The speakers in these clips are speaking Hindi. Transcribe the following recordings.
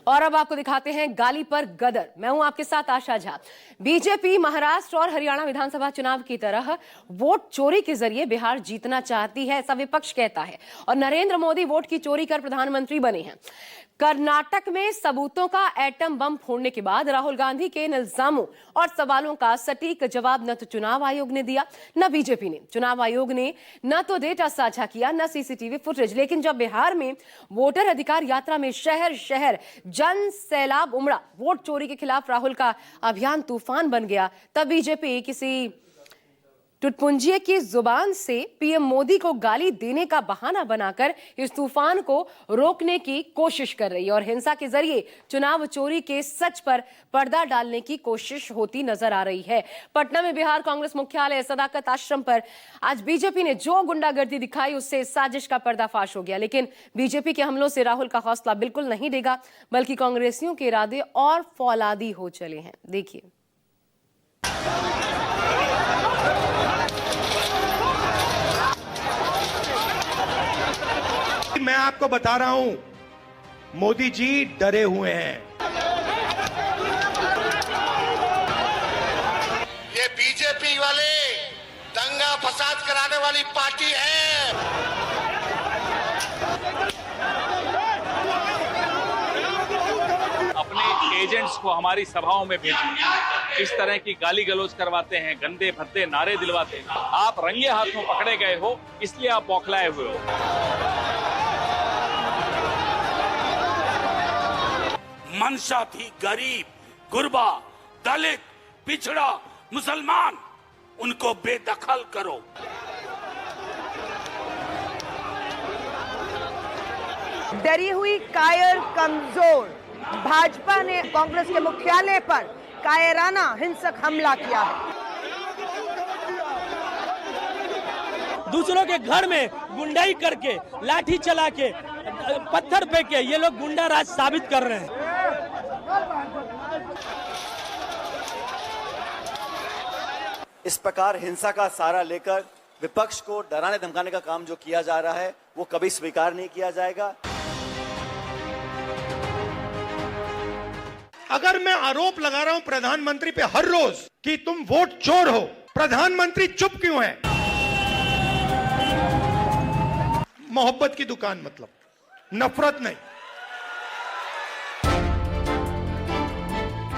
और अब आपको दिखाते हैं गाली पर गदर। मैं हूं आपके साथ आशा झा। बीजेपी महाराष्ट्र और हरियाणा विधानसभा चुनाव की तरह वोट चोरी के जरिए बिहार जीतना चाहती है, ऐसा विपक्ष कहता है। और नरेंद्र मोदी वोट की चोरी कर प्रधानमंत्री बने हैं। कर्नाटक में सबूतों का एटम बम फोड़ने के बाद राहुल गांधी के इन इल्जामों और सवालों का सटीक जवाब न तो चुनाव आयोग ने दिया, न बीजेपी ने। चुनाव आयोग ने न तो डेटा साझा किया, न सीसीटीवी फुटेज। लेकिन जब बिहार में वोटर अधिकार यात्रा में शहर शहर जन सैलाब उमड़ा, वोट चोरी के खिलाफ राहुल का अभियान तूफान बन गया, तब बीजेपी किसी टुटपुंजिये की जुबान से पीएम मोदी को गाली देने का बहाना बनाकर इस तूफान को रोकने की कोशिश कर रही है और हिंसा के जरिए चुनाव चोरी के सच पर पर्दा डालने की कोशिश होती नजर आ रही है। पटना में बिहार कांग्रेस मुख्यालय सदाकत आश्रम पर आज बीजेपी ने जो गुंडागर्दी दिखाई, उससे साजिश का पर्दाफाश हो गया। लेकिन बीजेपी के हमलों से राहुल का हौसला बिल्कुल नहीं देगा, बल्कि कांग्रेसियों के इरादे और फौलादी हो चले हैं। देखिए। मैं आपको बता रहा हूं, मोदी जी डरे हुए हैं। ये बीजेपी वाले दंगा फसाद कराने वाली पार्टी है। अपने एजेंट्स को हमारी सभाओं में भेजते, इस तरह की गाली गलौज करवाते हैं, गंदे भद्दे नारे दिलवाते हैं। आप रंगे हाथों पकड़े गए हो, इसलिए आप बौखलाए हुए हो। मंशा थी गरीब, गुरबा, दलित, पिछड़ा, मुसलमान, उनको बेदखल करो। डरी हुई, कायर, कमजोर भाजपा ने कांग्रेस के मुख्यालय पर कायराना हिंसक हमला किया है। दूसरों के घर में गुंडाई करके, लाठी चला के, पत्थर फेंक के ये लोग गुंडा राज साबित कर रहे हैं। इस प्रकार हिंसा का सहारा लेकर विपक्ष को डराने धमकाने का काम जो किया जा रहा है, वो कभी स्वीकार नहीं किया जाएगा। अगर मैं आरोप लगा रहा हूं प्रधानमंत्री पे हर रोज कि तुम वोट चोर हो, प्रधानमंत्री चुप क्यों है? मोहब्बत की दुकान, मतलब नफरत नहीं।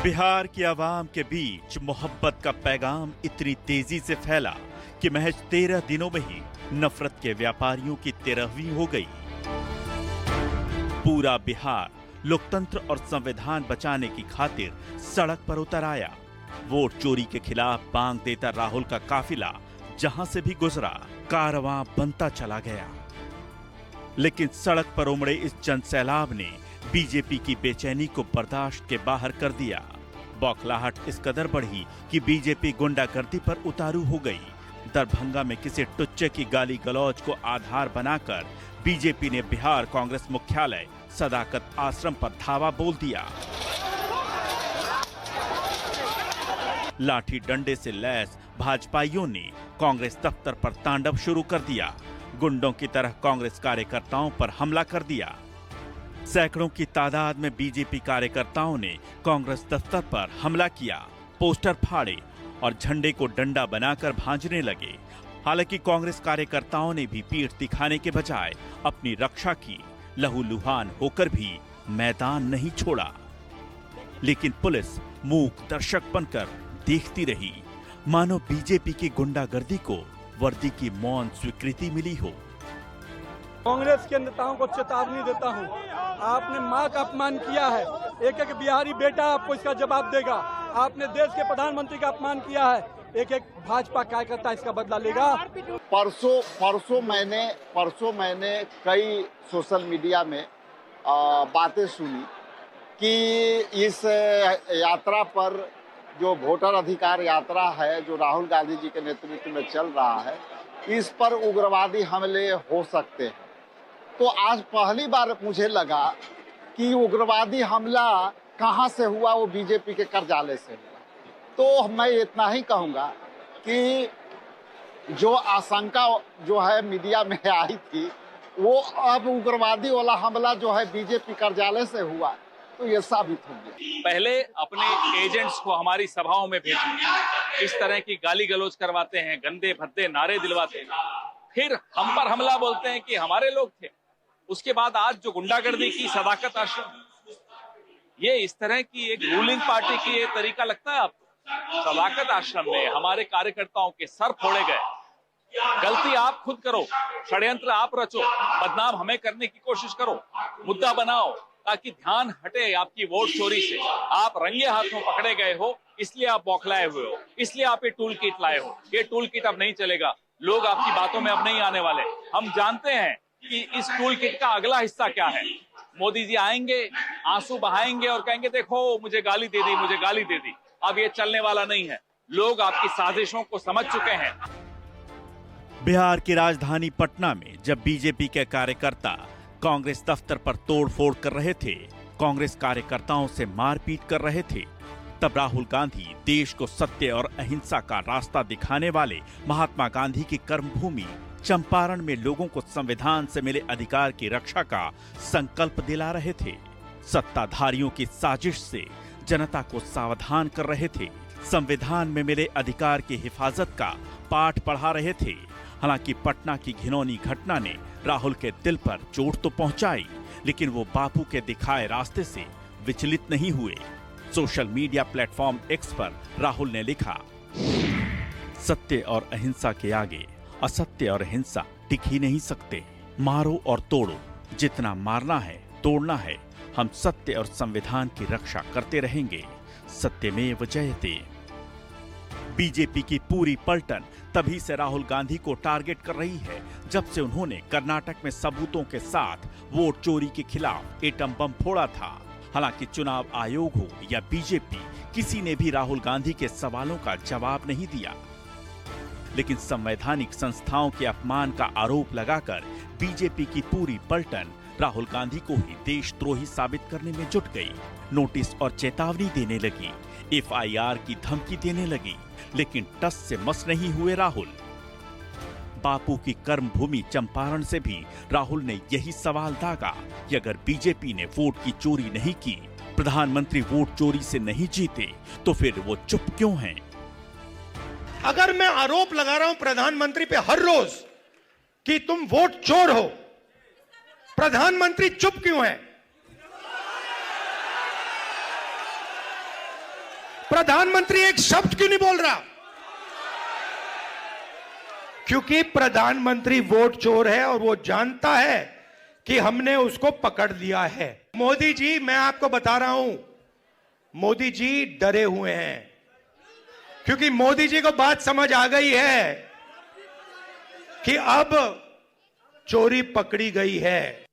बिहार की आवाम के बीच मोहब्बत का पैगाम इतनी तेजी से फैला कि महज 13 दिनों में ही नफरत के व्यापारियों की 13वीं हो गई। पूरा बिहार लोकतंत्र और संविधान बचाने की खातिर सड़क पर उतर आया। वोट चोरी के खिलाफ बांग देता राहुल का काफिला जहां से भी गुजरा, कारवां बनता चला गया। लेकिन सड़क पर उमड़े इस जनसैलाब ने बीजेपी की बेचैनी को बर्दाश्त के बाहर कर दिया। बौखलाहट इस कदर बढ़ी कि बीजेपी गुंडागर्दी पर उतारू हो गई। दरभंगा में किसी टुच्चे की गाली गलौज को आधार बनाकर बीजेपी ने बिहार कांग्रेस मुख्यालय सदाकत आश्रम पर धावा बोल दिया। लाठी डंडे से लैस भाजपाइयों ने कांग्रेस दफ्तर पर तांडव शुरू कर दिया। गुंडों की तरह कांग्रेस कार्यकर्ताओं पर हमला कर दिया। सैकड़ों की तादाद में बीजेपी कार्यकर्ताओं ने कांग्रेस दफ्तर पर हमला किया, पोस्टर फाड़े और झंडे को डंडा बनाकर भांजने लगे। हालांकि कांग्रेस कार्यकर्ताओं ने भी पीठ दिखाने के बजाय अपनी रक्षा की, लहूलुहान होकर भी मैदान नहीं छोड़ा। लेकिन पुलिस मूक दर्शक बनकर देखती रही, मानो बीजेपी की गुंडागर्दी को वर्दी की मौन स्वीकृति मिली हो। कांग्रेस के नेताओं को चेतावनी देता हूं, आपने मां का अपमान किया है, एक एक बिहारी बेटा आपको इसका जवाब देगा। आपने देश के प्रधानमंत्री का अपमान किया है, एक एक भाजपा कार्यकर्ता इसका बदला लेगा। परसों मैंने कई सोशल मीडिया में बातें सुनी कि इस यात्रा पर, जो वोटर अधिकार यात्रा है जो राहुल गांधी जी के नेतृत्व में चल रहा है, इस पर उग्रवादी हमले हो सकते हैं। तो आज पहली बार मुझे लगा कि उग्रवादी हमला कहां से हुआ, वो बीजेपी के कार्यालय से हुआ। तो मैं इतना ही कहूंगा कि जो आशंका जो है मीडिया में आई थी, वो अब उग्रवादी वाला हमला जो है बीजेपी कार्यालय से हुआ, तो ये साबित हो गया। पहले अपने एजेंट्स को हमारी सभाओं में भेजिए, इस तरह की गाली गलौज करवाते हैं, गंदे भद्दे नारे दिलवाते हैं, फिर हम पर हमला बोलते हैं कि हमारे लोग थे। उसके बाद आज जो गुंडागर्दी की सदाकत आश्रम, ये इस तरह की एक रूलिंग पार्टी की ये तरीका लगता है आपको? सदाकत आश्रम में हमारे कार्यकर्ताओं के सर फोड़े गए। गलती आप खुद करो, षड्यंत्र आप रचो, बदनाम हमें करने की कोशिश करो, मुद्दा बनाओ ताकि ध्यान हटे आपकी वोट चोरी से। आप रंगे हाथों पकड़े गए हो, इसलिए आप बौखलाए हुए हो, इसलिए आप ये टूल किट लाए हो। ये टूल किट अब नहीं चलेगा, लोग आपकी बातों में अब नहीं आने वाले। हम जानते हैं कि इस टूल किट का अगला हिस्सा क्या है। मोदी जी आएंगे, आंसू बहाएंगे और कहेंगे देखो मुझे गाली दे दी, मुझे गाली दे दी। अब ये चलने वाला नहीं है, लोग आपकी साजिशों को समझ चुके हैं। बिहार की राजधानी पटना में जब बीजेपी के कार्यकर्ता कांग्रेस दफ्तर पर तोड़फोड़ कर रहे थे, कांग्रेस कार्यकर्ताओं से मारपीट कर रहे थे, तब राहुल गांधी देश को सत्य और अहिंसा का रास्ता दिखाने वाले महात्मा गांधी की कर्मभूमि चंपारण में लोगों को संविधान से मिले अधिकार की रक्षा का संकल्प दिला रहे थे। सत्ताधारियों की साजिश से जनता को सावधान कर रहे थे, संविधान में मिले अधिकार की हिफाजत का पाठ पढ़ा रहे थे। हालांकि पटना की घिनौनी घटना ने राहुल के दिल पर चोट तो पहुंचाई, लेकिन वो बापू के दिखाए रास्ते से विचलित नहीं हुए। सोशल मीडिया प्लेटफॉर्म एक्स पर राहुल ने लिखा, सत्य और अहिंसा के आगे असत्य और हिंसा टिक ही नहीं सकते। मारो और तोड़ो, जितना मारना है तोड़ना है, हम सत्य और संविधान की रक्षा करते रहेंगे। सत्यमेव जयते। बीजेपी की पूरी पलटन तभी से राहुल गांधी को टारगेट कर रही है जब से उन्होंने कर्नाटक में सबूतों के साथ वोट चोरी के खिलाफ एटम बम फोड़ा था। हालांकि चुनाव आयोग हो या बीजेपी, किसी ने भी राहुल गांधी के सवालों का जवाब नहीं दिया। लेकिन संवैधानिक संस्थाओं के अपमान का आरोप लगाकर बीजेपी की पूरी पलटन राहुल गांधी को ही देशद्रोही साबित करने में जुट गई। नोटिस और चेतावनी देने लगी, एफआईआर की धमकी देने लगी, लेकिन टस से मस नहीं हुए राहुल। बापू की कर्मभूमि चंपारण से भी राहुल ने यही सवाल दागा कि अगर बीजेपी ने वोट की चोरी नहीं की, प्रधानमंत्री वोट चोरी से नहीं जीते, तो फिर वो चुप क्यों हैं? अगर मैं आरोप लगा रहा हूं प्रधानमंत्री पे हर रोज कि तुम वोट चोर हो, प्रधानमंत्री चुप क्यों है? प्रधानमंत्री एक शब्द क्यों नहीं बोल रहा? क्योंकि प्रधानमंत्री वोट चोर है और वो जानता है कि हमने उसको पकड़ लिया है। मोदी जी, मैं आपको बता रहा हूं, मोदी जी डरे हुए हैं, क्योंकि मोदी जी को बात समझ आ गई है कि अब चोरी पकड़ी गई है।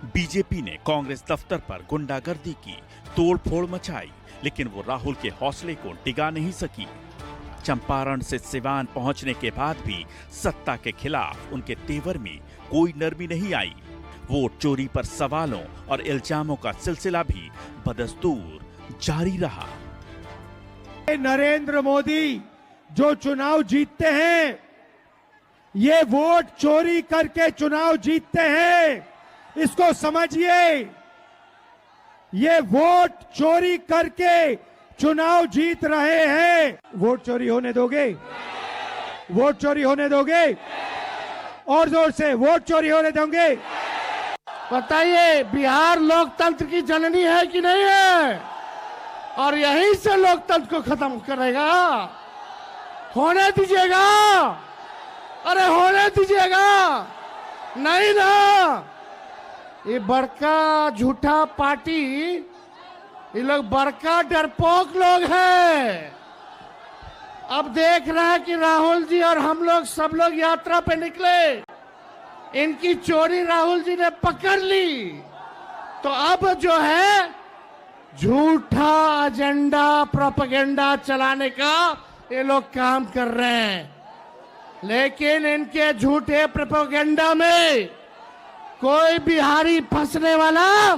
बीजेपी ने कांग्रेस दफ्तर पर गुंडागर्दी की, तोड़फोड़ मचाई, लेकिन वो राहुल के हौसले को डिगा नहीं सकी। चंपारण से सिवान पहुंचने के बाद भी सत्ता के खिलाफ उनके तेवर में कोई नरमी नहीं आई। वोट चोरी पर सवालों और इल्जामों का सिलसिला भी बदस्तूर जारी रहा। नरेंद्र मोदी जो चुनाव जीतते हैं, ये वोट चोरी करके चुनाव जीतते हैं, इसको समझिए। ये वोट चोरी करके चुनाव जीत रहे हैं। वोट चोरी होने दोगे? वोट चोरी होने दोगे? और जोर से, वोट चोरी होने दोगे? बताइए, बिहार लोकतंत्र की जननी है कि नहीं है? और यहीं से लोकतंत्र को खत्म करेगा। होने दीजिएगा? अरे होने दीजिएगा? नहीं ना। ये बड़का झूठा पार्टी, ये लोग बड़का डरपोक लोग हैं। अब देख रहे हैं कि राहुल जी और हम लोग सब लोग यात्रा पे निकले, इनकी चोरी राहुल जी ने पकड़ ली, तो अब जो है झूठा एजेंडा, प्रोपेगेंडा चलाने का ये लोग काम कर रहे हैं। लेकिन इनके झूठे प्रोपेगेंडा में कोई बिहारी फंसने वाला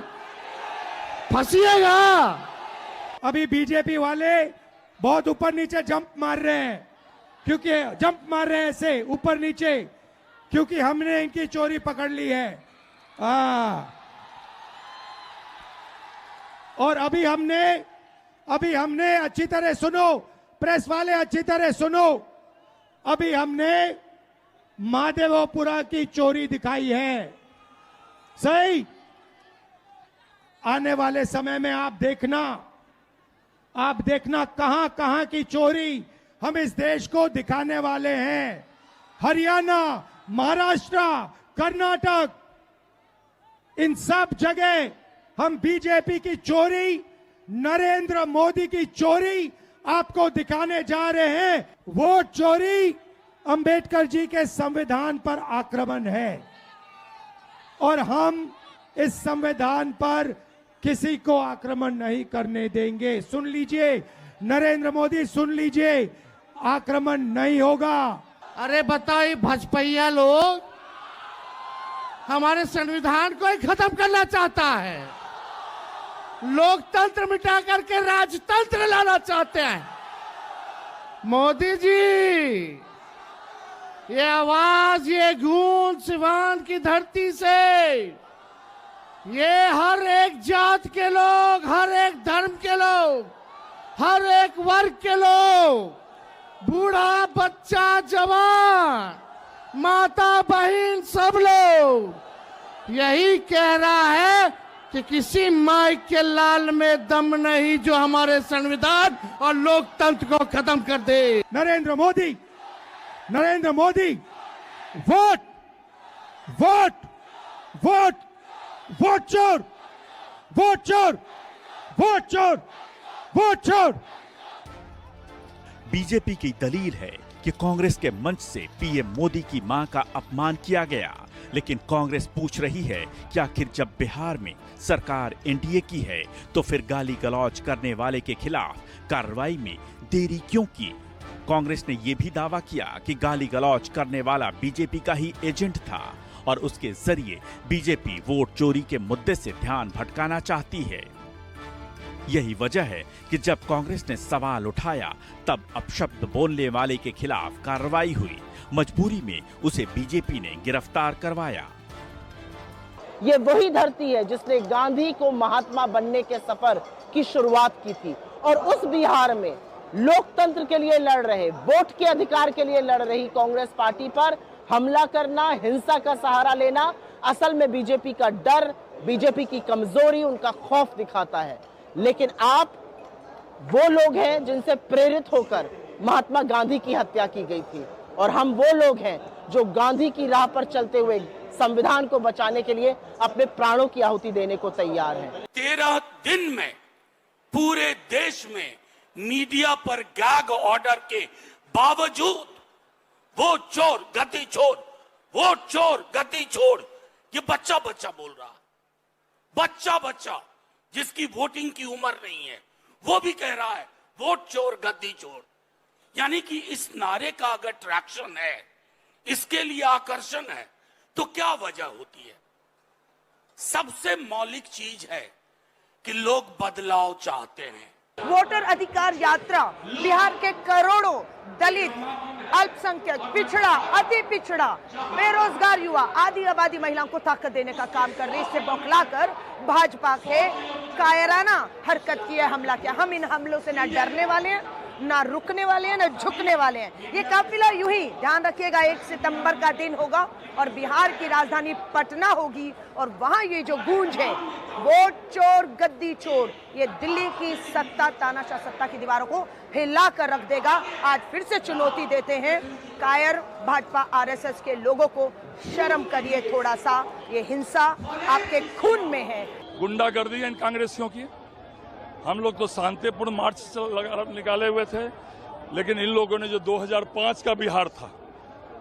फंसिएगा। अभी बीजेपी वाले बहुत ऊपर नीचे जंप मार रहे हैं, क्योंकि जंप मार रहे हैं ऐसे ऊपर नीचे, क्योंकि हमने इनकी चोरी पकड़ ली है। और अभी हमने अच्छी तरह सुनो, प्रेस वाले अच्छी तरह सुनो, अभी हमने महादेवपुरा की चोरी दिखाई है, सही। आने वाले समय में आप देखना कहां कहां की चोरी हम इस देश को दिखाने वाले हैं। हरियाणा, महाराष्ट्र, कर्नाटक, इन सब जगह हम बीजेपी की चोरी, नरेंद्र मोदी की चोरी आपको दिखाने जा रहे हैं। वोट चोरी अंबेडकर जी के संविधान पर आक्रमण है और हम इस संविधान पर किसी को आक्रमण नहीं करने देंगे। सुन लीजिए नरेंद्र मोदी, सुन लीजिए, आक्रमण नहीं होगा। अरे बताइए, भाजपाइया लोग हमारे संविधान को ही खत्म करना चाहता है, लोकतंत्र मिटा करके राजतंत्र लाना चाहते हैं। मोदी जी, ये आवाज, ये गूंज सिवान की धरती से, ये हर एक जात के लोग, हर एक धर्म के लोग, हर एक वर्ग के लोग, बूढ़ा, बच्चा, जवान, माता, बहन, सब लोग यही कह रहा है कि किसी माइक के लाल में दम नहीं जो हमारे संविधान और लोकतंत्र को खत्म कर दे। Narendra Modi, vote vote vote vote चोर, वोट चोर, वोट चोर, वोट चोर। बीजेपी की दलील है कि कांग्रेस के मंच से पीएम मोदी की मां का अपमान किया गया, लेकिन कांग्रेस पूछ रही है कि आखिर जब बिहार में सरकार एनडीए की है तो फिर गाली गलौज करने वाले के खिलाफ कार्रवाई में देरी क्यों की। कांग्रेस ने यह भी दावा किया कि गाली गलौज करने वाला बीजेपी का ही एजेंट था और उसके जरिए बीजेपी वोट चोरी के मुद्दे से ध्यान भटकाना चाहती है। यही वजह है कि जब कांग्रेस ने सवाल उठाया तब अपशब्द बोलने वाले के खिलाफ कार्रवाई हुई। मजबूरी में उसे बीजेपी ने गिरफ्तार करवाया। ये वही धरती है जिसने गांधी को महात्मा बनने के सफर की शुरुआत की थी और उस बिहार में लोकतंत्र के लिए लड़ रहे, वोट के अधिकार के लिए लड़ रही कांग्रेस पार्टी पर हमला करना, हिंसा का सहारा लेना असल में बीजेपी का डर, बीजेपी की कमजोरी, उनका खौफ दिखाता है। लेकिन आप वो लोग हैं जिनसे प्रेरित होकर महात्मा गांधी की हत्या की गई थी और हम वो लोग हैं जो गांधी की राह पर चलते हुए संविधान को बचाने के लिए अपने प्राणों की आहुति देने को तैयार हैं। 13 दिन में पूरे देश में मीडिया पर गैग ऑर्डर के बावजूद वो चोर गति छोड़, वो चोर गति छोड़, ये बच्चा बोल रहा, बच्चा जिसकी वोटिंग की उम्र नहीं है वो भी कह रहा है वोट चोर गद्दी चोर। यानी कि इस नारे का अगर ट्रैक्शन है, इसके लिए आकर्षण है, तो क्या वजह होती है? सबसे मौलिक चीज है कि लोग बदलाव चाहते हैं। वोटर अधिकार यात्रा बिहार के करोड़ों दलित, अल्पसंख्यक, पिछड़ा, अति पिछड़ा, बेरोजगार युवा, आदि आबादी महिलाओं को ताकत देने का काम कर रही। इससे बौखलाकर भाजपा के कायराना हरकत की है, हमला किया। हम इन हमलों से ना डरने वाले हैं, ना रुकने वाले हैं, ना झुकने वाले हैं। ये काफिला यूं ही, ध्यान रखिएगा, 1 सितंबर का दिन होगा और बिहार की राजधानी पटना होगी और वहां ये जो गूंज है वोट चोर गद्दी चोर, ये दिल्ली की सत्ता, तानाशाह सत्ता की दीवारों को हिला कर रख देगा। आज फिर से चुनौती देते हैं कायर भाजपा आरएसएस के लोगों को, शर्म करिए थोड़ा सा, ये हिंसा आपके खून में है। गुंडागर्दी है इन कांग्रेसियों की। हम लोग तो शांतिपूर्ण मार्च निकाले हुए थे, लेकिन इन लोगों ने जो 2005 का बिहार था,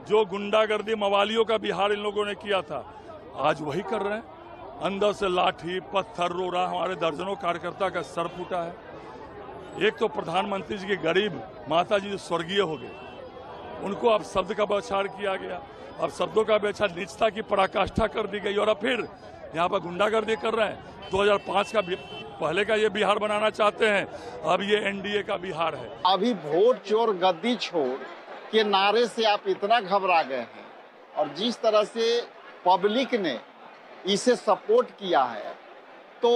जो गुंडागर्दी मवालियों का बिहार इन लोगों ने किया था, आज वही कर रहे हैं। अंदर से लाठी पत्थर रो रहा, हमारे दर्जनों कार्यकर्ता का सर फूटा है। एक तो प्रधानमंत्री जी के गरीब माता जी जो स्वर्गीय हो गए, उनको अब शब्द का बौछार किया गया, अब शब्दों का बौछार नीचता की पराकाष्ठा कर दी गई और अब फिर यहाँ पर गुंडागर्दी कर रहे हैं। 2005 का पहले का ये बिहार बनाना चाहते हैं, अब ये एनडीए का बिहार है। अभी वोट चोर गद्दी छोड़ के नारे से आप इतना घबरा गए हैं और जिस तरह से पब्लिक ने इसे सपोर्ट किया है, तो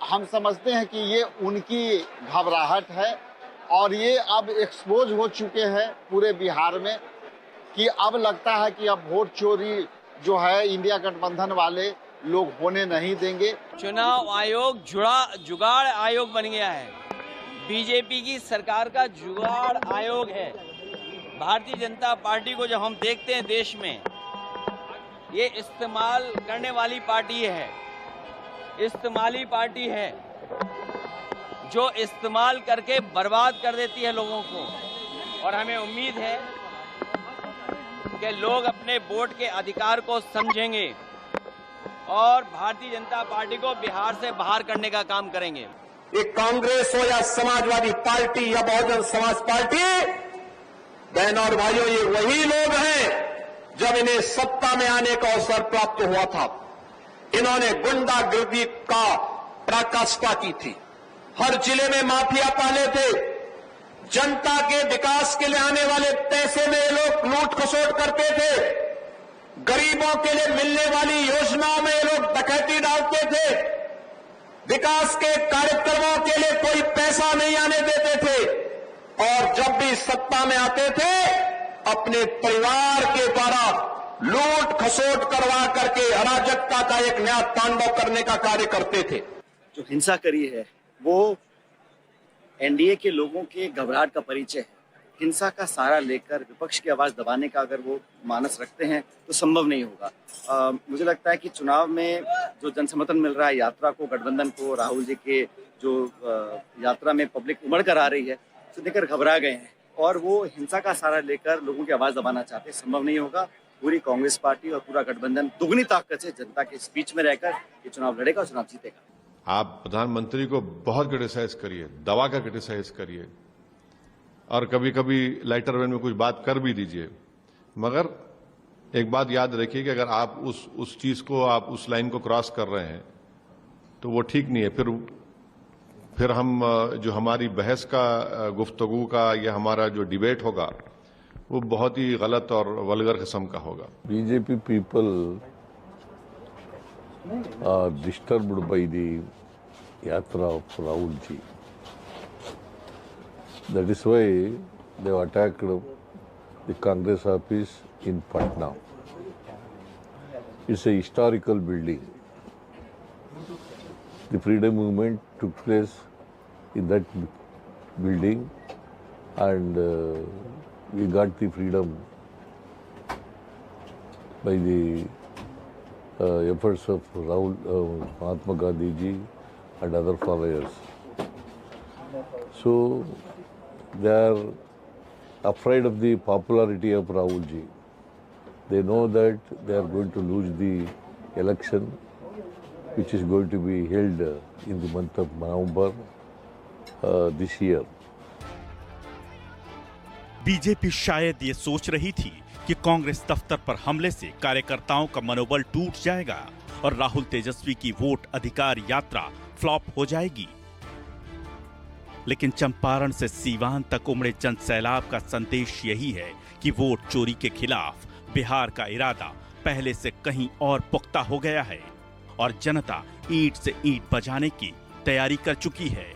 हम समझते हैं कि ये उनकी घबराहट है और ये अब एक्सपोज हो चुके हैं पूरे बिहार में कि अब लगता है कि अब वोट चोरी जो है इंडिया गठबंधन वाले लोग होने नहीं देंगे। चुनाव आयोग जुगाड़ आयोग बन गया है। बीजेपी की सरकार का जुगाड़ आयोग है। भारतीय जनता पार्टी को जब हम देखते हैं देश में, ये इस्तेमाल करने वाली पार्टी है, इस्तेमाली पार्टी है जो इस्तेमाल करके बर्बाद कर देती है लोगों को। और हमें उम्मीद है कि लोग अपने वोट के अधिकार को समझेंगे और भारतीय जनता पार्टी को बिहार से बाहर करने का काम करेंगे। ये कांग्रेस हो या समाजवादी पार्टी या बहुजन समाज पार्टी, बहनों और भाइयों, ये वही लोग हैं जब इन्हें सत्ता में आने का अवसर प्राप्त हुआ था। इन्होंने गुंडागर्दी का पराकाष्ठा की थी, हर जिले में माफिया पाले थे, जनता के विकास के लिए आने वाले पैसे में ये लोग लूट खसोट करते थे, गरीबों के लिए मिलने वाली योजनाओं में ये लोग डकैती डालते थे, विकास के कार्यक्रमों के लिए कोई पैसा नहीं आने देते थे और जब भी सत्ता में आते थे अपने परिवार के द्वारा लूट खसोट करवा करके अराजकता का एक नया तांडव करने का कार्य करते थे। जो हिंसा करी है वो एनडीए के लोगों के घबराहट का परिचय है। हिंसा का सहारा लेकर विपक्ष की आवाज दबाने का अगर वो मानस रखते हैं तो संभव नहीं होगा। मुझे लगता है कि चुनाव में जो जनसमर्थन मिल रहा है यात्रा को, गठबंधन को, राहुल जी के जो यात्रा में पब्लिक उमड़ कर आ रही है, तो देखकर घबरा गए हैं और वो हिंसा का सहारा लेकर लोगों की आवाज दबाना चाहते हैं। संभव नहीं होगा। पूरी कांग्रेस पार्टी और पूरा गठबंधन दुगनी ताकत से जनता के बीच में रहकर ये चुनाव लड़ेगा और चुनाव जीतेगा। आप प्रधानमंत्री को बहुत क्रिटिसाइज करिए, दबा कर क्रिटिसाइज करिए और कभी कभी लाइटर वेन में कुछ बात कर भी दीजिए, मगर एक बात याद रखिए कि अगर आप उस चीज को, आप उस लाइन को क्रॉस कर रहे हैं तो वो ठीक नहीं है। फिर हम जो हमारी बहस का, गुफ्तगू का या हमारा जो डिबेट होगा वो बहुत ही गलत और वल्गर किस्म का होगा। BJP people are disturbed by the yatra of Rahul ji. That is why they have attacked the Congress office in Patna. It's a historical building. The freedom movement took place in that building and we got the freedom by the efforts of Rahul, Mahatma Gandhi ji and other followers. So they are afraid of the popularity of Rahul ji. They know that they are going to lose the election which is going to be held in the month of November this year. BJP शायद ये सोच रही थी कि कांग्रेस दफ्तर पर हमले से कार्यकर्ताओं का मनोबल टूट जाएगा और राहुल तेजस्वी की वोट अधिकार यात्रा फ्लॉप हो जाएगी। लेकिन चंपारण से सीवान तक उमड़े जन सैलाब का संदेश यही है कि वोट चोरी के खिलाफ बिहार का इरादा पहले से कहीं और पुख्ता हो गया है और जनता ईंट से ईंट बजाने की तैयारी कर चुकी है।